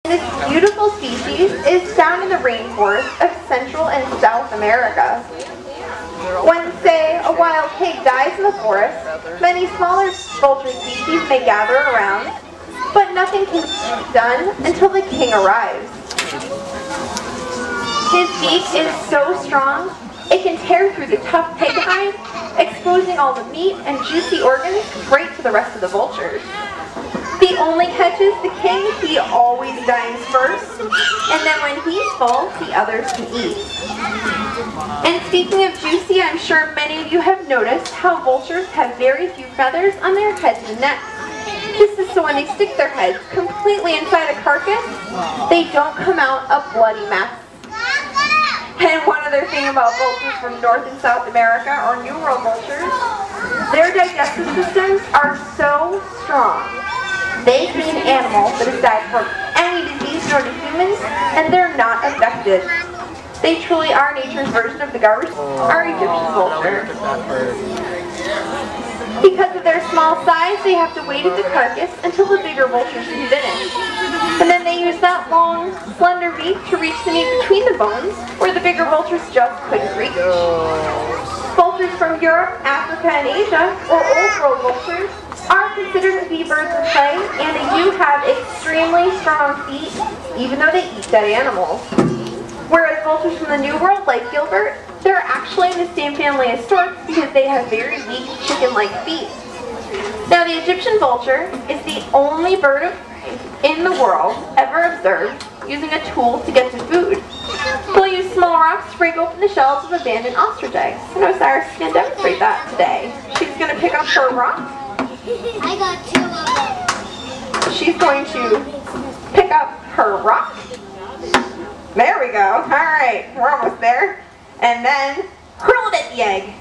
This beautiful species is found in the rainforest of Central and South America. When, say, a wild pig dies in the forest, many smaller vulture species may gather around, but nothing can be done until the king arrives. His beak is so strong, it can tear through the tough pig hide, exposing all the meat and juicy organs right to the rest of the vultures. The only catch is the king, he always dines first, and then when he's full, the others can eat. And speaking of juicy, I'm sure many of you have noticed how vultures have very few feathers on their heads and necks. This is so when they stick their heads completely inside a carcass, they don't come out a bloody mess. And one other thing about vultures from North and South America, or New World vultures, their digestive systems are so strong. They feed animals that have died from any disease known to humans, and they're not affected. They truly are nature's version of the garbage, our Egyptian vulture. Because of their small size, they have to wait at the carcass until the bigger vultures can finish. And then they use that long, slender beak to reach the meat between the bones, where the bigger vultures just couldn't reach. Vultures from Europe, Africa, and Asia, or Old World vultures, are considered to be birds of prey, and they do have extremely strong feet, even though they eat dead animals. Whereas vultures from the New World, like Gilbert, they're actually in the same family as storks because they have very weak chicken-like feet. Now, the Egyptian vulture is the only bird of prey in the world ever observed using a tool to get to food. They'll use small rocks to break open the shells of abandoned ostrich eggs. And Osiris is going to demonstrate that today. She's going to pick up her rock. I got 2 of them. She's going to pick up her rock. There we go. All right, we're almost there. And then hurl it at the egg.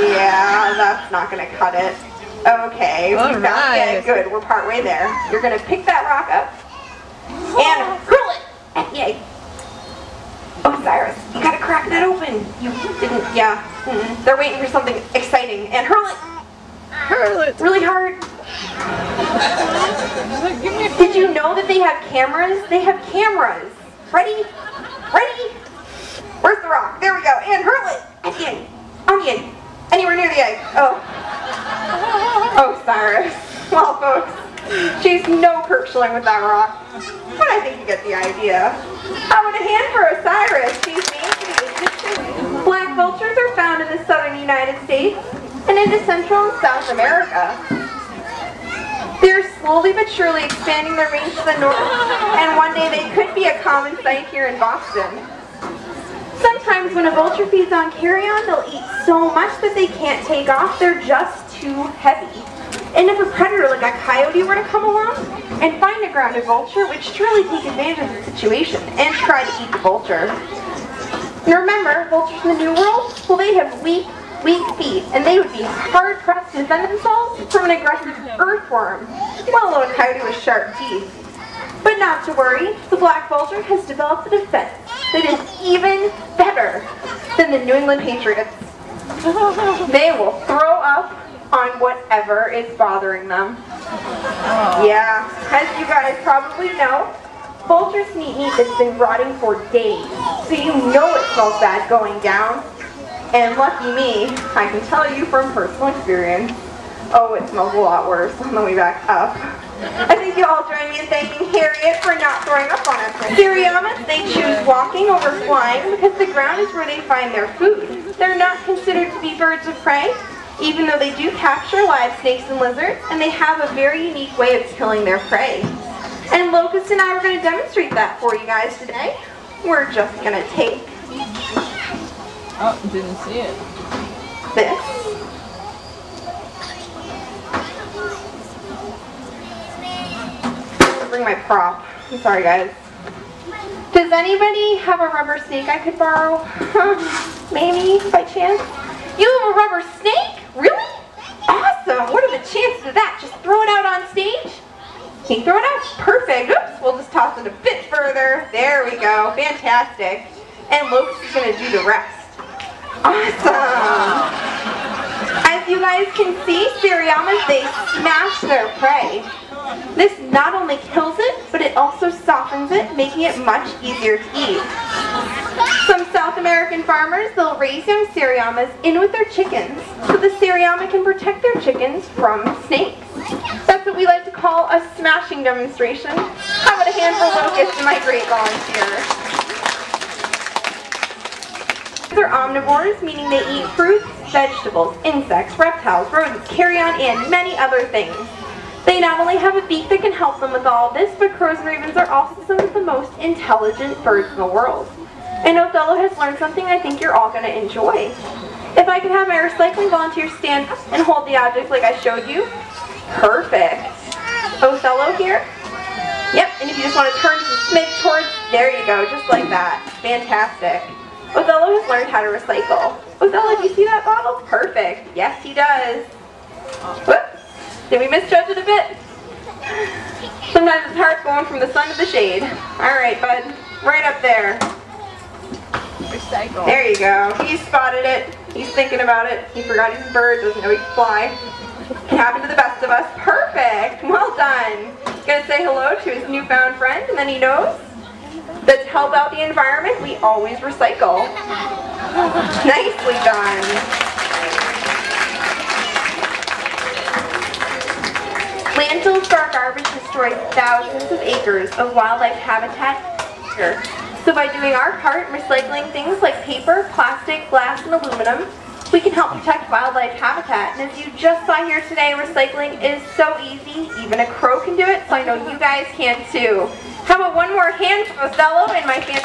Yeah, that's not going to cut it. Okay, we found the egg. Good, we're partway there. You're going to pick that rock up and hurl it at the egg. Osiris, you got to crack that open. You didn't, yeah. They're waiting for something exciting. And hurl it. Hurl it. Really hard. Did you know that they have cameras? They have cameras. Ready? Ready? Where's the rock? There we go. And hurl it at the egg. On the egg. Anywhere near the egg. Oh. Osiris. Well, folks, she's no Kirkschling with that rock. But I think you get the idea. How about a hand for Osiris? She's named for the Egyptian. Black vultures are found in the southern United States and into Central and South America. They're slowly but surely expanding their range to the north, and one day they could be a common sight here in Boston. Sometimes when a vulture feeds on carrion, they'll eat so much that they can't take off. They're just too heavy. And if a predator like a coyote were to come along and find a grounded vulture, it would surely take advantage of the situation and try to eat the vulture. And remember, vultures in the New World, well, they have weak feet, and they would be hard-pressed to defend themselves from an aggressive earthworm, let alone a coyote with sharp teeth. But not to worry, the black vulture has developed a defense that is even better than the New England Patriots. They will throw up on whatever is bothering them. Yeah, as you guys probably know, vultures can eat meat that's been rotting for days, so you know it smells bad going down. And lucky me, I can tell you from personal experience, oh, it smells a lot worse on the way back up. I think you all join me in thanking Harriet for not throwing up on us. Seriamas, they choose walking over flying because the ground is where they find their food. They're not considered to be birds of prey, even though they do capture live snakes and lizards, and they have a very unique way of killing their prey. And Locust and I are going to demonstrate that for you guys today. We're just going to take Oh, didn't see it. this. Bring my prop. I'm sorry, guys. Does anybody have a rubber snake I could borrow? Maybe, by chance? You have a rubber snake? Really? Awesome! What are the chances of that? Just throw it out on stage? Can you throw it out? Perfect. Oops, we'll just toss it a bit further. There we go. Fantastic. And Locust is going to do the rest. Awesome! As you guys can see, Seriamas, they smash their prey. This not only kills it, but it also softens it, making it much easier to eat. Some South American farmers, they'll raise young Sariamas in with their chickens, so the Sariama can protect their chickens from snakes. That's what we like to call a smashing demonstration. How about a hand for Locust and my great volunteer? They're omnivores, meaning they eat fruits, vegetables, insects, reptiles, rodents, carrion, and many other things. They not only have a beak that can help them with all of this, but crows and ravens are also some of the most intelligent birds in the world. And Othello has learned something I think you're all going to enjoy. If I could have my recycling volunteers stand up and hold the object like I showed you. Perfect. Othello here. Yep, and if you just want to turn just a smidge towards, there you go, just like that. Fantastic. Othello has learned how to recycle. Othello, do you see that bottle? Perfect. Yes, he does. Whoops. Did we misjudge it a bit? Sometimes it's hard going from the sun to the shade. Alright, bud. Right up there. Recycle. There you go. He spotted it. He's thinking about it. He forgot he's a bird. Doesn't know he can fly. Can happen to the best of us. Perfect. Well done. He's going to say hello to his newfound friend, and then he knows that to help out the environment, we always recycle. Nicely done. Landfills for our garbage destroy thousands of acres of wildlife habitat here. So by doing our part, recycling things like paper, plastic, glass, and aluminum, we can help protect wildlife habitat. And as you just saw here today, recycling is so easy. Even a crow can do it, so I know you guys can too. How about one more hand for Othello and my fantastic